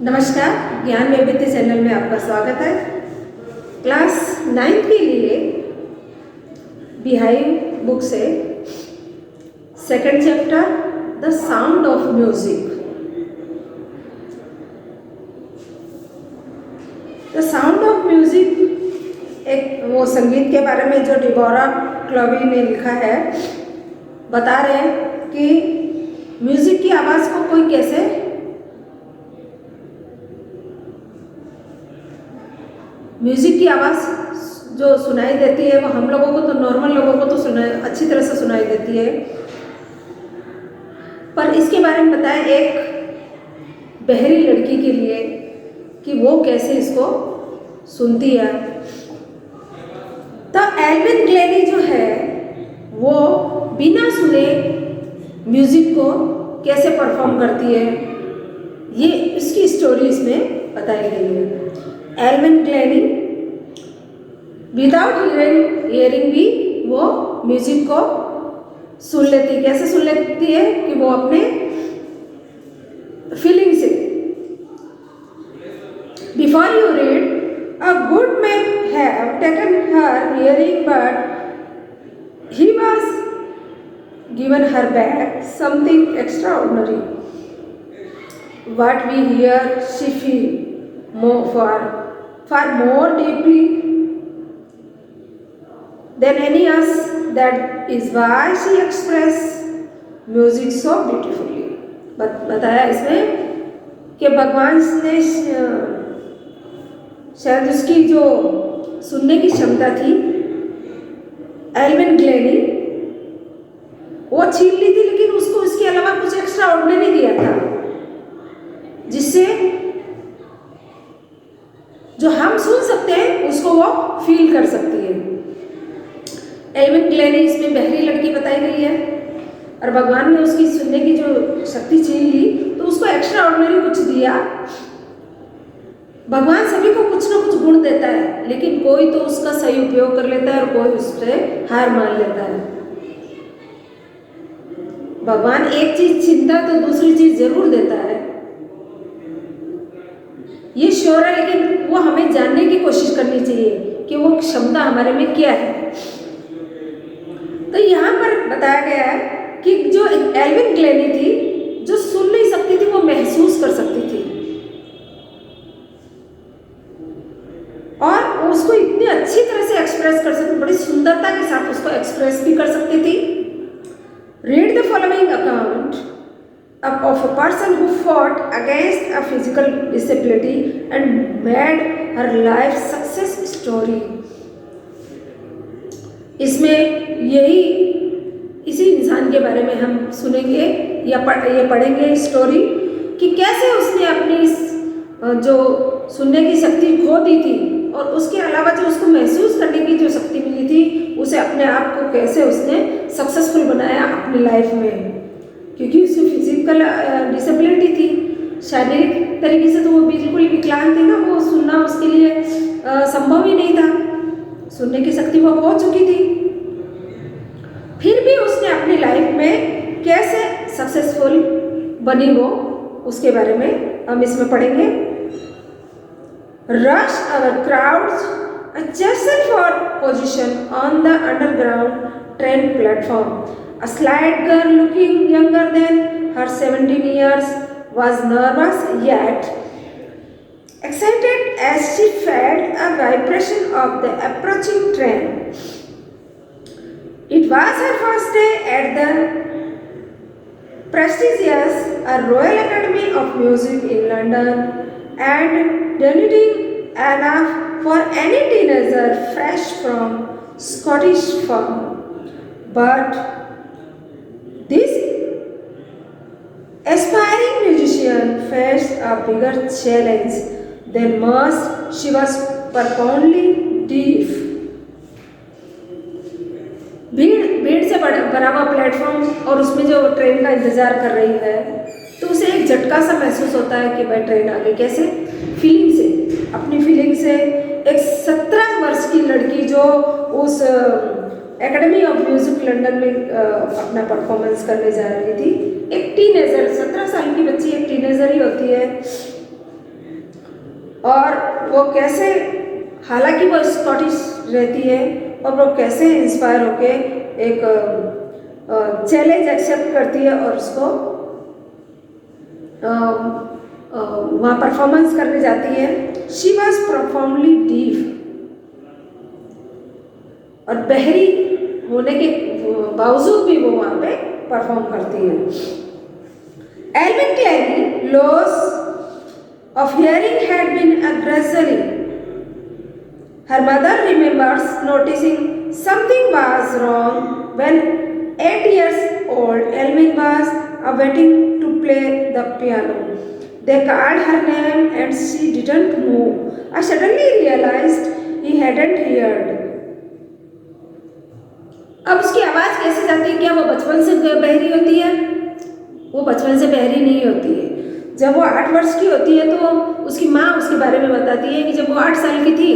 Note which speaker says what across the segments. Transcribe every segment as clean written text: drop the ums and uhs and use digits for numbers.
Speaker 1: नमस्कार, ज्ञान वैविध्य चैनल में आपका स्वागत है। क्लास 9 के लिए बिहाइव बुक से second chapter the sound of music. The sound of music एक वो संगीत के बारे में जो डिबोरा क्लवी ने लिखा है, बता रहे हैं कि म्यूजिक की आवाज़ को कोई कैसे म्यूजिक की आवाज़ जो सुनाई देती है वो हम लोगों को तो नॉर्मल लोगों को तो अच्छी तरह से सुनाई देती है, पर इसके बारे में बताएं एक बहरी लड़की के लिए कि वो कैसे इसको सुनती है। तो एल्विन ग्लेनी जो है वो बिना सुने म्यूजिक को कैसे परफॉर्म करती है, ये इसकी स्टोरी इसमें बताई गई है। एल्विन ग्लेनी विदाउट हियरिंग भी वो म्यूजिक को सुन लेती है। कैसे सुन लेती है कि वो अपने फीलिंग से। Before you read, a good man have taken her hearing but he was given her back something extraordinary. What we hear, she feel far more deeply than any us. That is why she express music so beautifully. बताया इसमें कि भगवान ने शायद उसकी जो सुनने की क्षमता थी, एल्विन ग्लेनी, वो छीन ली थी, लेकिन उसको इसके अलावा कुछ एक्स्ट्रा ऑर्डिनरी दिया था, जिससे जो हम सुन सकते हैं उसको वो फील कर सकती है। एल्विन ग्लेनी इसमें बहरी लड़की बताई गई है और भगवान ने उसकी सुनने की जो शक्ति छीन ली तो उसको एक्स्ट्रा ऑर्डिनरी कुछ दिया। भगवान सभी को कुछ ना कुछ गुण देता है, लेकिन कोई तो उसका सही उपयोग कर लेता है और कोई उससे हार मान लेता है। भगवान एक चीज छीनता तो दूसरी चीज जरूर देता है, ये श्योर है, लेकिन वो हमें जानने की कोशिश करनी चाहिए कि वो क्षमता हमारे में क्या है। तो यहाँ पर बताया गया है कि जो एल्विन ग्लेनी थी, जो सुन नहीं सकती थी, वो महसूस कर सकती थी और उसको इतनी अच्छी तरह से एक्सप्रेस कर सकती, बड़ी सुंदरता के साथ उसको एक्सप्रेस भी कर सकती थी। Read the following account of a person who fought against a physical disability and made her life success story. इसमें इसी इंसान के बारे में हम सुनेंगे या ये पढ़ेंगे स्टोरी कि कैसे उसने अपनी जो सुनने की शक्ति खो दी थी और उसके अलावा जो उसको महसूस करने की जो शक्ति मिली थी, उसे अपने आप को कैसे उसने सक्सेसफुल बनाया अपनी लाइफ में। क्योंकि उसकी फिजिकल डिसेबिलिटी थी, शारीरिक तरीके से तो वो बिल्कुल विकलांग थी ना, वो सुनना उसके लिए संभव ही नहीं था, सुनने की शक्ति वो खो चुकी थी। फिर भी उसने अपनी लाइफ में कैसे सक्सेसफुल बनी वो, उसके बारे में हम इसमें पढ़ेंगे। Rush our crowds just for position on the underground train platform. A slight girl looking younger than her 17 years was nervous yet excited as she felt a vibration of the approaching train. It was her first day at the prestigious Royal Academy of Music in London, and daunting enough for any teenager fresh from Scottish farm. But this aspiring musician faced a bigger challenge than most. She was profoundly deaf. भीड़ से भरा हुआ platform और उसमें जो train का इंतजार कर रही है, तो उसे एक झटका सा महसूस होता है कि भाई ट्रेन आ गई। कैसे? फीलिंग से, अपनी फीलिंग से। एक 17 वर्ष की लड़की जो उस एकेडमी ऑफ म्यूजिक लंदन में अपना परफॉर्मेंस करने जा रही थी, एक टीनेजर, 17 साल की बच्ची एक टीनेजर ही होती है, और वो कैसे, हालांकि वो स्कॉटिश रहती है, और वो कैसे इंस्पायर होके एक चैलेंज एक्सेप्ट करती है और उसको वहाँ परफॉर्मेंस करने जाती है। शी वॉज प्रोफाउंडली डीफ, और बहरी होने के बावजूद भी वो वहाँ पे परफॉर्म करती है। Evelyn Glennie loss of hearing had been gradually. Her mother remembers noticing something was wrong when 8 years old Elvin was waiting to play the piano. They called her name and she didn't move. I suddenly realized he hadn't heard. अब उसकी आवाज़ कैसे जाती है? क्या वो बचपन से बहरी होती है? वो बचपन से बहरी नहीं होती है। जब वो 8 वर्ष की होती है तो उसकी माँ उसके बारे में बताती है कि जब वो 8 साल की थी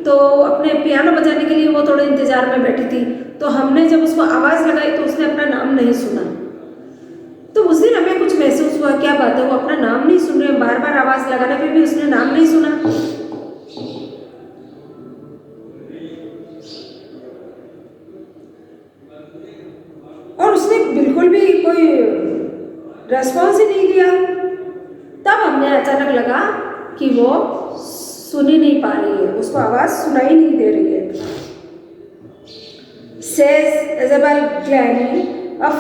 Speaker 1: तो अपने पियानो बजाने के लिए वो थोड़े इंतज़ार में बैठी थी, तो हमने जब उसको आवाज़ लगाई तो उसने अपना नाम नहीं सुना। तो उस दिन हमें कुछ महसूस हुआ, क्या बात है, वो अपना नाम नहीं सुन रहे, बार बार आवाज़ लगाने पे भी उसने नाम नहीं सुना। और उसने बिल्कुल भी कोई रेस्पॉन्स ही नहीं दिया। तब हमने अचानक लगा कि वो सुन ही नहीं पा रही है, उसको आवाज़ सुनाई नहीं दे रही है। Says Isabel Glennie,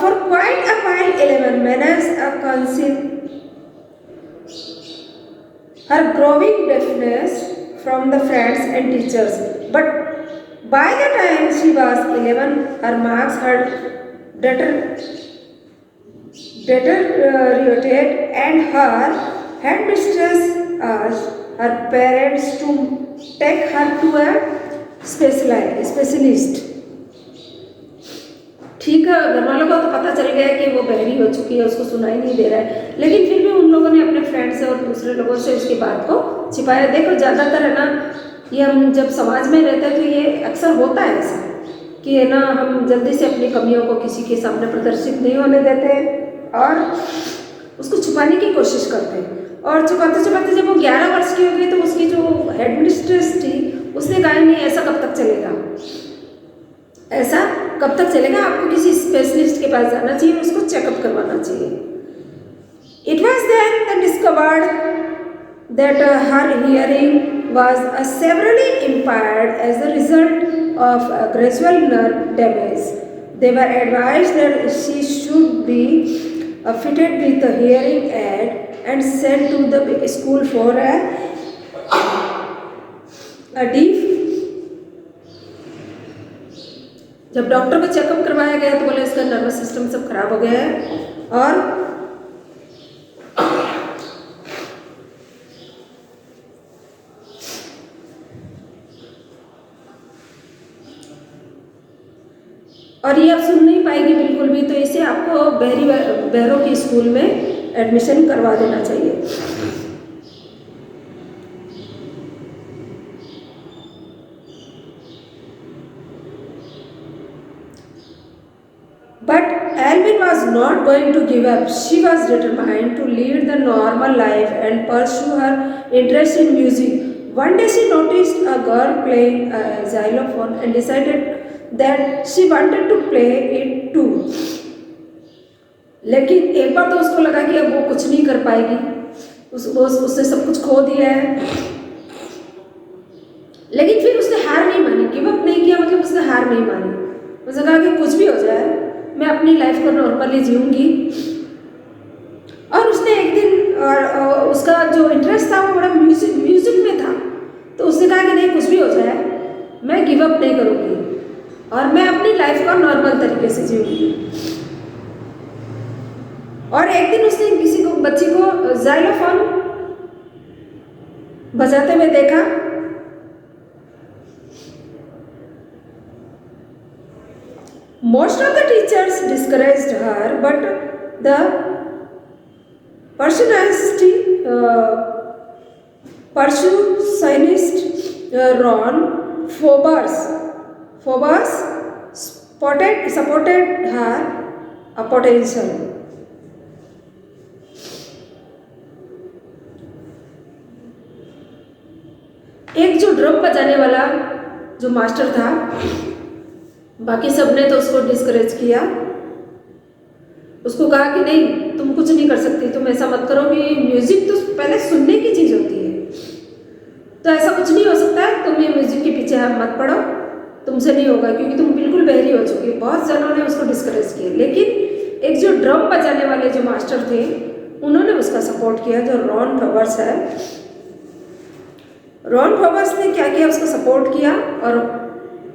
Speaker 1: for quite a while Eleven managed to conceal her growing deafness from the friends and teachers. But by the time she was 11, her marks had deteriorated, and her headmistress asked her parents to take her to a specialist. ठीक है, घर वालों को तो पता चल गया कि वो बहरी हो चुकी है, उसको सुनाई नहीं दे रहा है, लेकिन फिर भी उन लोगों ने अपने फ्रेंड से और दूसरे लोगों से उसकी बात को छिपाया। देखो ज़्यादातर है ना, ये हम जब समाज में रहते हैं तो ये अक्सर होता है ऐसा कि है ना, हम जल्दी से अपनी कमियों को किसी के सामने प्रदर्शित नहीं होने देते और उसको छुपाने की कोशिश करते हैं। और छुपाते छुपाते जब वो 11 वर्ष की हो गई तो उसकी जो हेडमिस्ट्रेस थी उसने कहा नहीं, ऐसा कब तक चलेगा, ऐसा कब तक चलेगा, आपको किसी स्पेशलिस्ट के पास जाना चाहिए, उसको चेकअप करवाना चाहिए। It was then that discovered that her hearing was severely impaired as a result of a gradual nerve damage. They were advised that she should be fitted with a hearing aid and sent to the school for a deaf. जब doctor को checkup करवाया गया तो बोले इसका nervous system सब खराब हो गया है और ये अब सुन नहीं पाएगी बिल्कुल भी, तो इसे आपको बहरों के स्कूल में एडमिशन करवा देना चाहिए। But Alvin was not going to give up. She was determined to lead the normal life and pursue her interest in music. One day she noticed a girl playing a xylophone and decided that she wanted to play it too. लेकिन एक बार तो उसको लगा कि अब वो कुछ नहीं कर पाएगी, उसने सब कुछ खो दिया है। लेकिन फिर उसने हार नहीं मानी, गिव अप नहीं किया, मतलब उसने हार नहीं मानी। उसने कहा कि कुछ भी हो जाए मैं अपनी लाइफ को नॉर्मली जीऊँगी। और उसने एक दिन उसका जो इंटरेस्ट था वो बड़ा म्यूजिक में था, तो उसने कहा कि नहीं, कुछ भी हो जाए मैं गिव अप नहीं करूँगी और मैं अपनी लाइफ को नॉर्मल तरीके से जीऊँगी। और एक दिन उसने किसी को बच्ची को जाइलोफोन बजाते हुए देखा। Most of the teachers discouraged her, but the percussionist Ron Phobos supported her potential. एक जो ड्रम बजाने वाला जो मास्टर था, बाकी सब ने तो उसको डिस्करेज किया, उसको कहा कि नहीं तुम कुछ नहीं कर सकती, तुम ऐसा मत करो, कि म्यूजिक तो पहले सुनने की चीज़ होती है, तो ऐसा कुछ नहीं हो सकता है, तुम ये म्यूजिक के पीछे मत पड़ो, तुमसे नहीं होगा क्योंकि तुम बिल्कुल बहरी हो चुकी। बहुत जनों ने उसको डिस्करेज किया, लेकिन एक जो ड्रम बजाने वाले जो मास्टर थे उन्होंने उसका सपोर्ट किया, जो रॉन फ्लावर्स है। रॉन फ्लावर्स ने क्या किया, उसको सपोर्ट किया और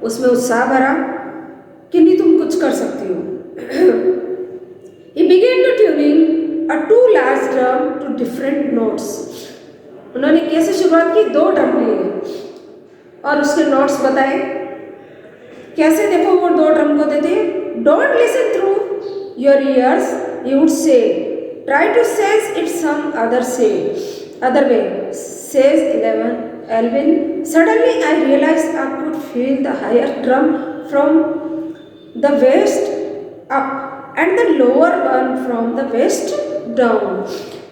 Speaker 1: उसमें उत्साह भरा कि नहीं तुम कुछ कर सकती हो। He began to tuning a two large drum to different notes. उन्होंने कैसे शुरुआत की, 2 ड्रम लिए और उसके नोट्स बताए कैसे। देखो वो 2 ड्रम को देते हैं, don't listen through your ears, you would say, try to sense it some other way, says Elvin. Suddenly I realized I could feel the higher drum from the waist up and the lower one from the waist down.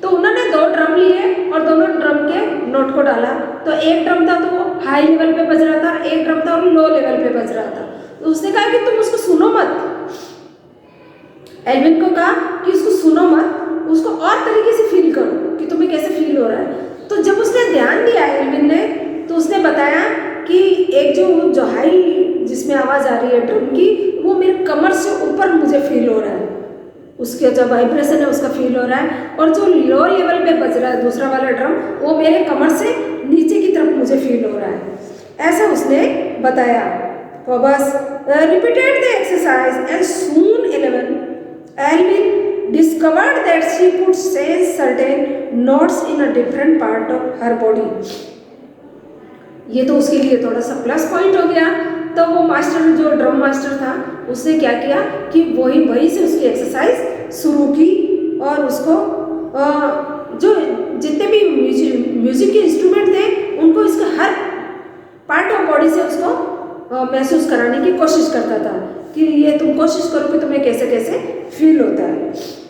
Speaker 1: तो उन्होंने 2 drum लिए और दोनों drum के note को डाला, तो एक ड्रम था तो वो हाई लेवल पे बज रहा था और एक ड्रम था वो लो लेवल पे बज रहा था। तो उसने कहा कि तुम उसको सुनो मत, एल्विन को कहा कि उसको सुनो मत, उसको और तरीके से फील करो कि तुम्हें कैसे फील हो रहा है। तो जब उसने ध्यान दिया एल्विन ने, तो उसने बताया कि एक जो हाई जिसमें आवाज़ आ रही है ड्रम की, वो मेरे कमर से ऊपर मुझे फील हो रहा है, उसके जो वाइब्रेशन है उसका फील हो रहा है, और जो लो लेवल पे बज रहा है दूसरा वाला ड्रम, वो मेरे कमर से नीचे की तरफ मुझे फील हो रहा है, ऐसा उसने बताया। तो बस repeated the exercise and soon Elvin discovered that she could sense certain notes in a different part of her body. ये तो उसके लिए थोड़ा सा प्लस पॉइंट हो गया। तो वो मास्टर जो ड्रम मास्टर था उसने क्या किया कि वही से उसकी एक्सरसाइज शुरू की और उसको जो जितने भी म्यूजिक के इंस्ट्रूमेंट थे उनको इसका हर पार्ट ऑफ बॉडी से उसको महसूस कराने की कोशिश करता था कि ये तुम कोशिश करो कि तुम्हें कैसे कैसे फील होता है।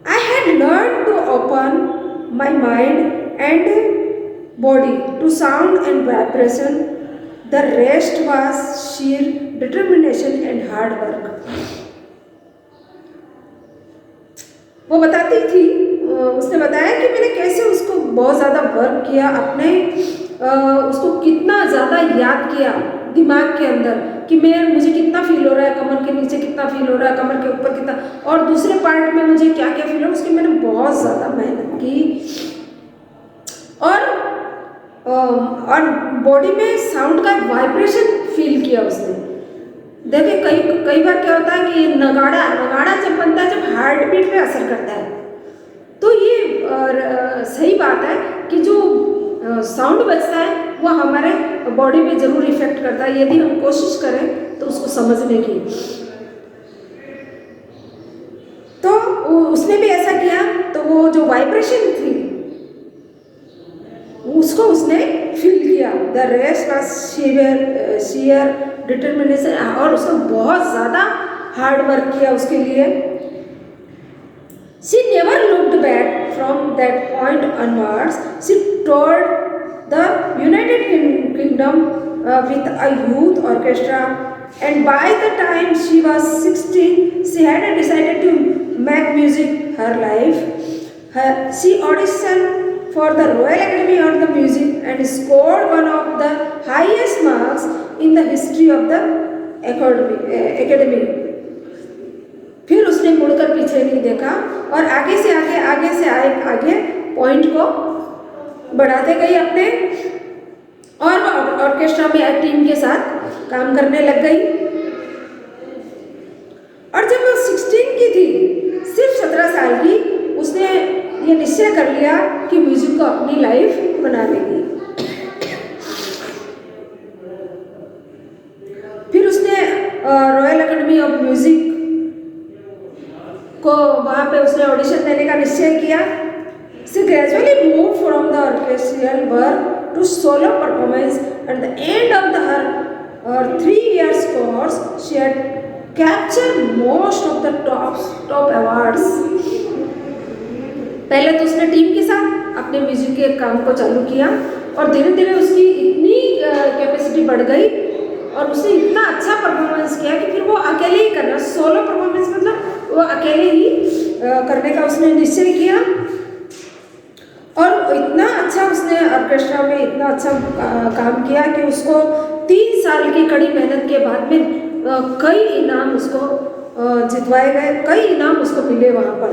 Speaker 1: I had learned to open my mind and body to sound and vibration. The rest was sheer determination and hard work. वो बताती थी, उसने बताया कि मैंने कैसे उसको बहुत ज़्यादा वर्क किया, अपने उसको कितना ज़्यादा याद किया दिमाग के अंदर कि मुझे कितना फील हो रहा है, कमर के नीचे कितना फील हो रहा है, कमर के ऊपर कितना, और दूसरे पार्ट में मुझे क्या क्या फील हो रहा है, उसकी मैंने बहुत ज़्यादा मेहनत की। और बॉडी में साउंड का वाइब्रेशन फील किया उसने। देखिए कई बार क्या होता है कि नगाड़ा जब बनता है, जब हार्ट बीट पे असर करता है, तो ये सही बात है कि जो साउंड बजता है वो हमारे बॉडी पे ज़रूर इफेक्ट करता है, यदि हम कोशिश करें तो उसको समझने की। तो उसने भी ऐसा किया, तो वो जो वाइब्रेशन थी उसको उसने फील किया। The rest was share determination, और उसने बहुत ज़्यादा हार्ड वर्क किया उसके लिए। She never looked back from that point onwards. She toured the United Kingdom with a youth orchestra, and by the time she was 16, she had decided to make music her life. She auditioned for the Royal Academy of the Music and scored one of the highest marks in the history of the academy. फिर उसने मुड़कर पीछे नहीं देखा और आगे से आगे पॉइंट को बढ़ाते गई अपने, और ऑर्केस्ट्रा में टीम के साथ काम करने लग गई। और जब वो 16 की थी, सिर्फ 17 साल की, उसने ये निश्चय कर लिया कि म्यूजिक को अपनी लाइफ बना लेगी। फिर उसने रॉयल एकेडमी ऑफ म्यूजिक को वहाँ पे उसने ऑडिशन देने का निश्चय किया। She gradually moved from the orchestral work to solo performance. At the end of her 3 years course, she had captured most of the top awards. पहले तो उसने टीम के साथ अपने म्यूजिक के काम को चालू किया और धीरे धीरे उसकी इतनी कैपेसिटी बढ़ गई और उसने इतना अच्छा परफॉर्मेंस किया कि फिर वो अकेले ही करना, सोलो परफॉर्मेंस मतलब वो अकेले ही करने का उसने निश्चय किया। और इतना अच्छा उसने ऑर्केस्ट्रा में इतना अच्छा काम किया कि उसको 3 साल की कड़ी मेहनत के बाद में कई इनाम उसको जितवाए गए, कई इनाम उसको मिले वहाँ पर।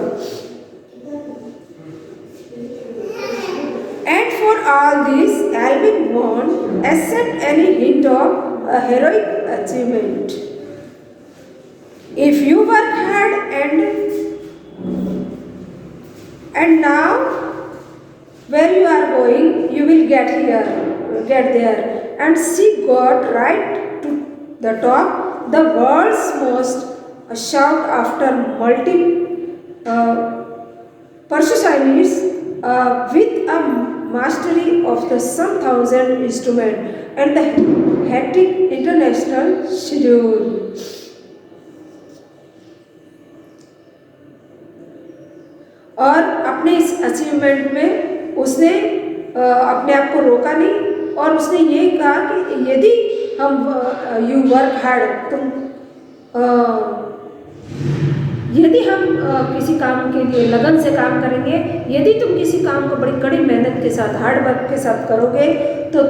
Speaker 1: And for all this, Alvin won't accept any hint of a heroic achievement. If you work hard and now where you are going, you will get there. And she got right to the top, the world's most sought after percussionist with a mastery of the some thousand instrument and the hectic international schedule. और अपने इस achievement में उसने अपने आप को रोका नहीं और उसने ये कहा कि यदि हम यू वर्क हार्ड, यदि हम किसी काम के लिए लगन से काम करेंगे, यदि तुम किसी काम को बड़ी कड़ी मेहनत के साथ हार्ड वर्क के साथ करोगे तो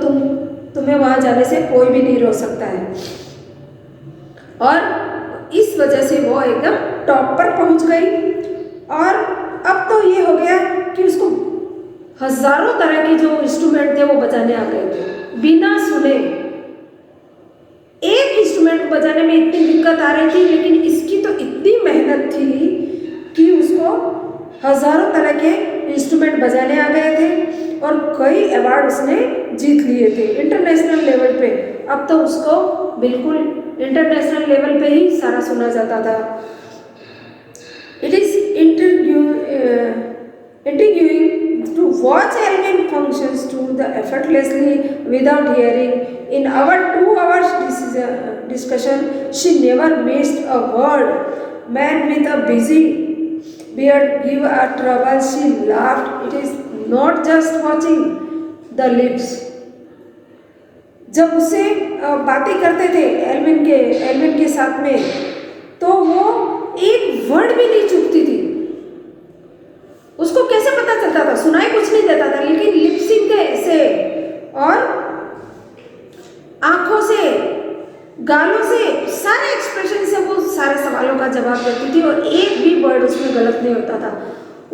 Speaker 1: तुम्हें वहाँ जाने से कोई भी नहीं रोक सकता है। और इस वजह से वो एकदम टॉप पर पहुँच गई। और अब तो ये हो गया कि उसको हजारों तरह के जो इंस्ट्रूमेंट थे वो बजाने आ गए थे बिना सुने। एक इंस्ट्रूमेंट को बजाने में इतनी दिक्कत आ रही थी, लेकिन इसकी तो इतनी मेहनत थी कि उसको हजारों तरह के इंस्ट्रूमेंट बजाने आ गए थे और कई अवार्ड उसने जीत लिए थे इंटरनेशनल लेवल पे। अब तो उसको बिल्कुल इंटरनेशनल लेवल पे ही सारा सुना जाता था। It is intriguing to watch Alvin functions to the effortlessly without hearing. In our 2 hours discussion, she never missed a word. Man with a busy beard give her trouble. She laughed. It is not just watching the lips. जब उसे बातें करते थे Alvin के साथ में, तो वो एक वर्ड भी नहीं चूकती थी। उसको कैसे पता चलता था? सुनाई कुछ नहीं देता था, लेकिन लिपसिंग से और आंखों से, गालों से, सारे एक्सप्रेशन से वो सारे सवालों का जवाब देती थी और एक भी वर्ड उसमें गलत नहीं होता था।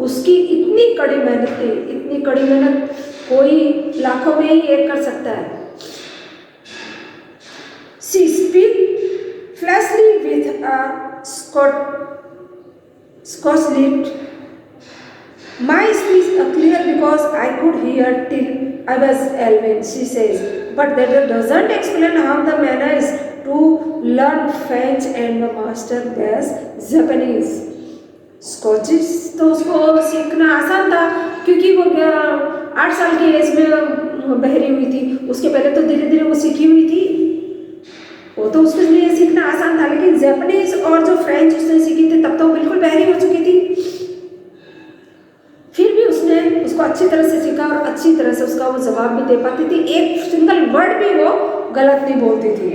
Speaker 1: उसकी इतनी कड़ी मेहनत थी, इतनी कड़ी मेहनत कोई लाखों में ही एक कर सकता है। She speak flashly with a Scotch lilt. My speech clear because I could hear till I was 11, she says. But that doesn't explain how the managed to learn French and master Japanese. स्कॉचिश तो उसको सीखना आसान था क्योंकि वो 8 साल की as में बहरी हुई थी। उसके पहले तो धीरे धीरे वो सीखी हुई थी, वो तो उसके लिए सीखना आसान था। लेकिन जापानीज और जो फ्रेंच उसने सीखी थी तब तो बिल्कुल बहरी हो चुकी थी। फिर भी उसने उसको अच्छी तरह से सीखा और अच्छी तरह से उसका वो जवाब भी दे पाती थी, एक सिंगल वर्ड भी वो गलत नहीं बोलती थी।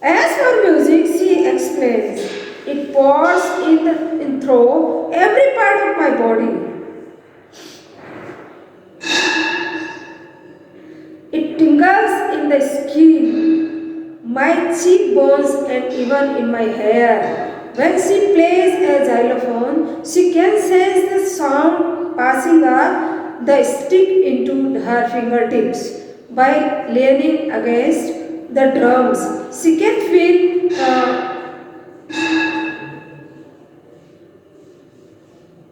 Speaker 1: As for music, she explains, it pours in through every part of my body. It tingles in the skin, my cheekbones and even in my hair. When she plays a xylophone, she can sense the sound passing the stick into her fingertips. By leaning against the drums, she can feel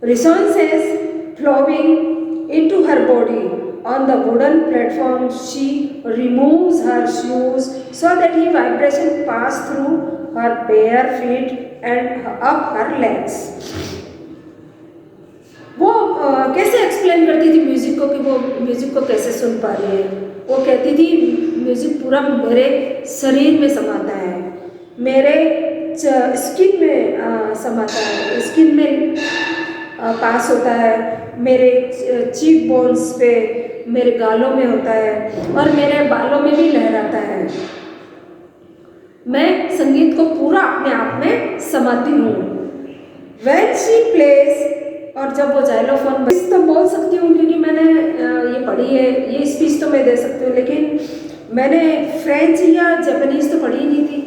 Speaker 1: resonances flowing into her body. On the wooden platform, she removes her shoes so that the vibration pass through her bare feet and up her legs. वो कैसे explain करती थी music को कि वो music को कैसे सुन पा रही है? वो कहती थी म्यूजिक पूरा मेरे शरीर में समाता है, मेरे स्किन में समाता है, स्किन में पास होता है, मेरे चीक बोन्स पे, मेरे गालों में होता है और मेरे बालों में भी लहराता है। मैं संगीत को पूरा अपने आप में समाती हूँ। When she plays, और जब वो जाइलोफोन तो बोल सकती हूँ क्योंकि मैंने ये पढ़ी है, ये स्पीच तो मैं दे सकती हूँ, लेकिन मैंने फ्रेंच या जापानीज तो पढ़ी नहीं थी।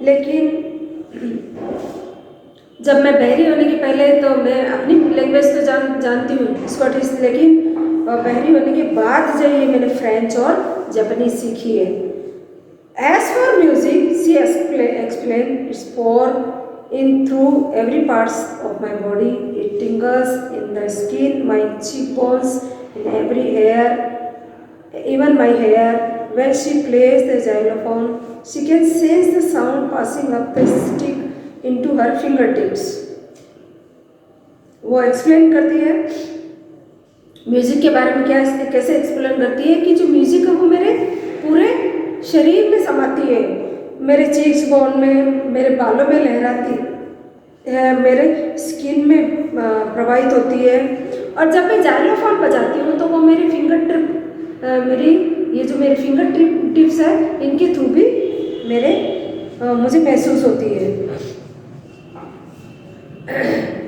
Speaker 1: लेकिन जब मैं बहरी होने के पहले तो मैं अपनी लैंग्वेज तो जानती हूँ स्कॉटिश, लेकिन बहरी होने के बाद जो ये मैंने फ्रेंच और जापानीज सीखी है। As for music, she explained, it's pour in through every parts of my body. It tingles in the skin, my cheekbones, in every hair, even my hair. When she plays the xylophone, she can sense the sound passing up the stick into her fingertips. वो explain करती है music के बारे में, क्या कैसे explain करती है कि जो म्यूजिक है वो मेरे पूरे शरीर में समाती है, मेरे चीक्स बोन में, मेरे बालों में लहराती है, मेरे स्किन में प्रवाहित होती है। और जब मैं जाइलोफोन बजाती हूँ तो वो मेरे फिंगर टिप्स है, इनके थ्रू भी मुझे महसूस होती है।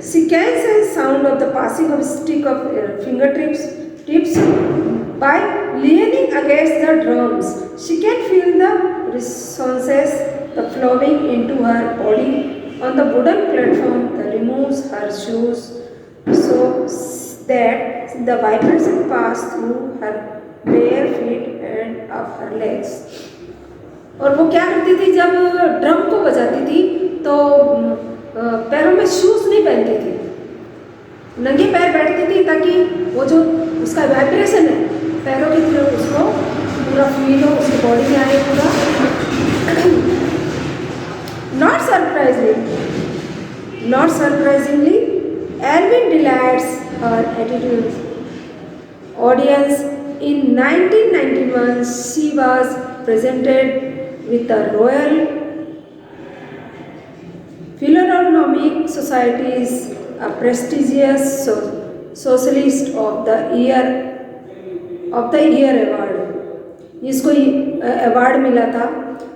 Speaker 1: She can sense sound of the passing of stick of tips by leaning against the drums. She can feel the resonances, the flowing into her body on the wooden platform that removes her shoes, so that the vibration pass through her bare feet and up her legs. और वो क्या करती थी, जब drum को बजाती थी तो पैरों में शूज नहीं पहनती थी, नंगे पैर बैठती थी ताकि वो जो उसका वाइब्रेशन है पैरों की तरफ उसको पूरा फील हो, उसकी बॉडी में आए पूरा। Not surprisingly, Alvin delights her attitude. Audience in 1991, she was presented with the Royal Philharmonic Society's a prestigious Socialist of the Year award. इसको अवार्ड मिला था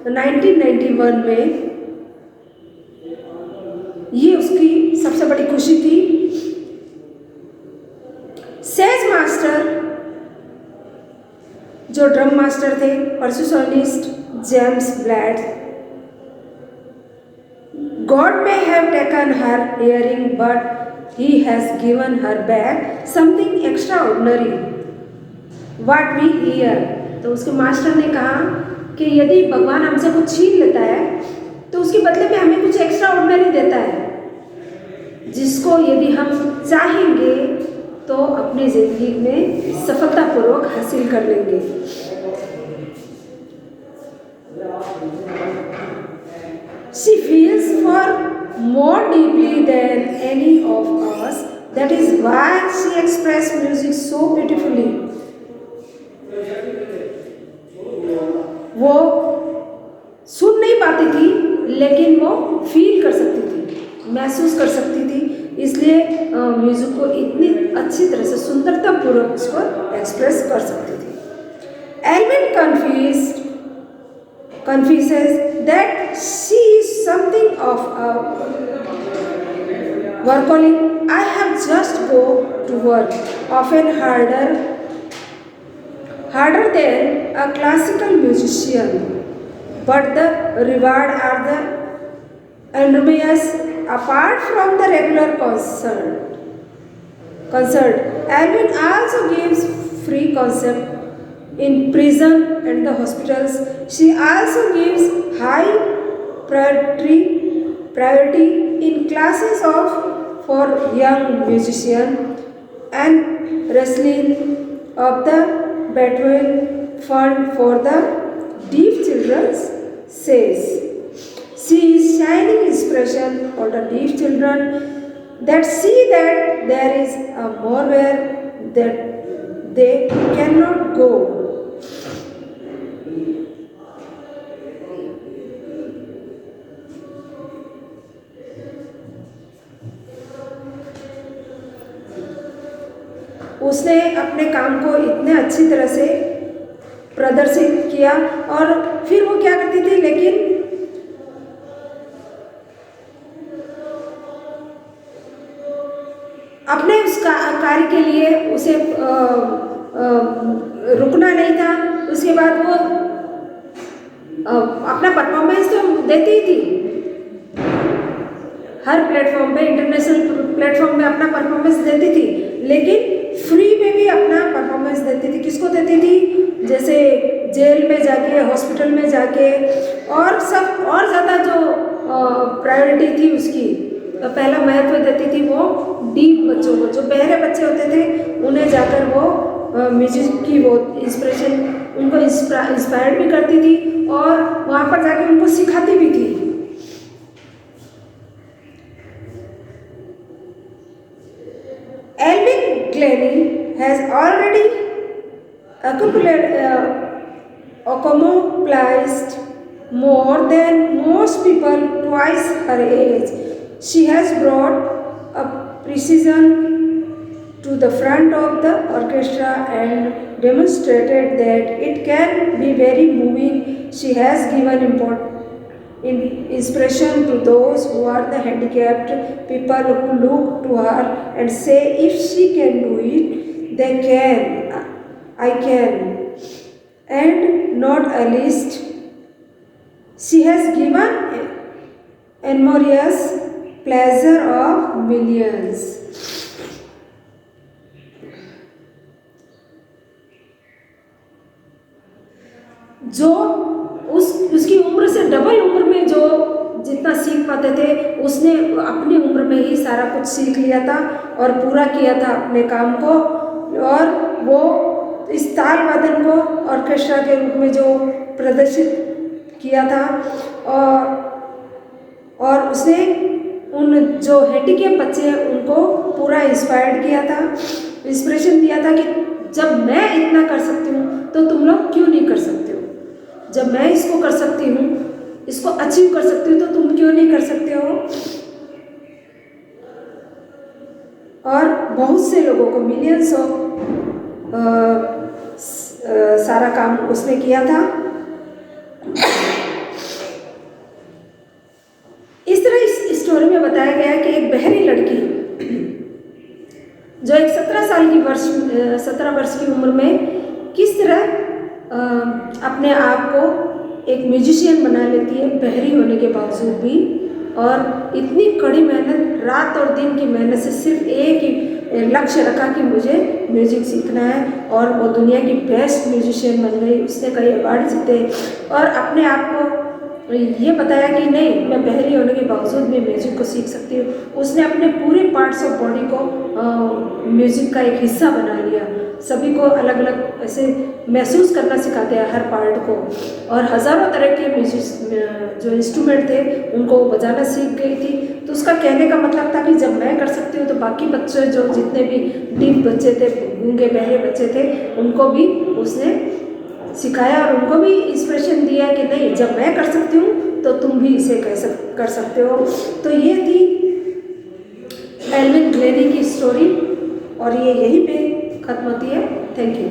Speaker 1: 1991 में। ये उसकी सबसे बड़ी खुशी थी। सेज मास्टर, जो ड्रम मास्टर थे, percussionist James Blades, God may have taken her hearing, but He has given her back something extraordinary. What we hear. तो उसके मास्टर ने कहा कि यदि भगवान हमसे कुछ छीन लेता है तो उसके बदले में हमें कुछ एक्स्ट्रा ऑर्डिनरी देता है, जिसको यदि हम चाहेंगे तो अपनी जिंदगी में सफलतापूर्वक हासिल कर लेंगे। She feels far more deeply than any of us. That is why she expressed music so beautifully. वो सुन नहीं पाती थी लेकिन वो फील कर सकती थी, महसूस कर सकती थी, इसलिए म्यूजिक को इतनी अच्छी तरह से सुंदरतापूर्वक उसको एक्सप्रेस कर सकती थी। Elvin confesses that she is something of a workaholic. I have just go to work, often harder than a classical musician, but the reward are the enormous. Apart from the regular concert, Alvin also gives free concert in prison and the hospitals. She also gives high priority in classes for young musicians and wrestling of the Between Fund for the Deaf Children. Says she is shining inspiration for the deaf children that see that there is a more where that they cannot go. उसने अपने काम को इतने अच्छी तरह से प्रदर्शित किया। और फिर वो क्या करती थी, लेकिन अपने उस कार्य के लिए उसे रुकना नहीं था। उसके बाद वो अपना परफॉर्मेंस तो देती ही थी, हर प्लेटफॉर्म पे, इंटरनेशनल प्लेटफॉर्म पे अपना परफॉर्मेंस देती थी, लेकिन फ्री में भी अपना परफॉर्मेंस देती थी। किसको देती थी? जैसे जेल में जाके, हॉस्पिटल में जाके, और सब और ज़्यादा जो प्रायोरिटी थी उसकी, पहला महत्व देती थी वो डीप बच्चों को, जो बहरे बच्चे होते थे उन्हें जाकर वो म्यूजिक की वो इंस्पिरेशन, उनको इंस्पायर्ड भी करती थी और वहाँ पर जाके उनको सिखाती भी थी। Alvin Glennie has already accomplished more than most people twice her age. She has brought a precision to the front of the orchestra and demonstrated that it can be very moving. She has given inspiration to those who are the handicapped, people who look to her and say, if she can do it, they can, I can. And not a least, she has given enormous pleasure of millions. जो उसकी उम्र से double उम्र में जो जितना सीख पाते थे, उसने अपनी उम्र में ही सारा कुछ सीख लिया था और पूरा किया था अपने काम को। और वो इस ताल वादन को ऑर्केस्ट्रा के रूप में जो प्रदर्शित किया था, और उसने उन जो हैंडीकैप बच्चे हैं उनको पूरा इंस्पायर्ड किया था, इंस्पिरेशन दिया था कि जब मैं इतना कर सकती हूँ तो तुम लोग क्यों नहीं कर सकते हो। जब मैं इसको कर सकती हूँ, इसको अचीव कर सकती हूँ, तो तुम क्यों नहीं कर सकते हो। और बहुत से लोगों को, मिलियंस ऑफ सारा काम उसने किया था। इस तरह इस स्टोरी में बताया गया है कि एक बहरी लड़की जो एक 17 वर्ष की उम्र में किस तरह अपने आप को एक म्यूजिशियन बना लेती है, बहरी होने के बावजूद भी। और इतनी कड़ी मेहनत, रात और दिन की मेहनत से सिर्फ एक ही लक्ष्य रखा कि मुझे म्यूजिक सीखना है, और वो दुनिया की बेस्ट म्यूजिशियन बन गई। उसने कई अवार्ड जीते और अपने आप को ये बताया कि नहीं, मैं बहरी होने के बावजूद भी म्यूजिक को सीख सकती हूँ। उसने अपने पूरे पार्ट्स ऑफ बॉडी को म्यूजिक का एक हिस्सा बना लिया। सभी को अलग अलग ऐसे महसूस करना सिखाते हैं हर पार्ट को। और हज़ारों तरह के म्यूजिक जो इंस्ट्रूमेंट थे उनको बजाना सीख गई थी। तो उसका कहने का मतलब था कि जब मैं कर सकती हूँ तो बाकी बच्चे, जो जितने भी डीफ बच्चे थे, गूंगे बहरे बच्चे थे, उनको भी उसने सिखाया और उनको भी इंस्पिरेशन दिया कि नहीं, जब मैं कर सकती हूँ तो तुम भी इसे कर सकते हो। तो ये थी एल्विन ग्लेनी की स्टोरी और ये यहीं पे ख़त्म होती है। Thank you.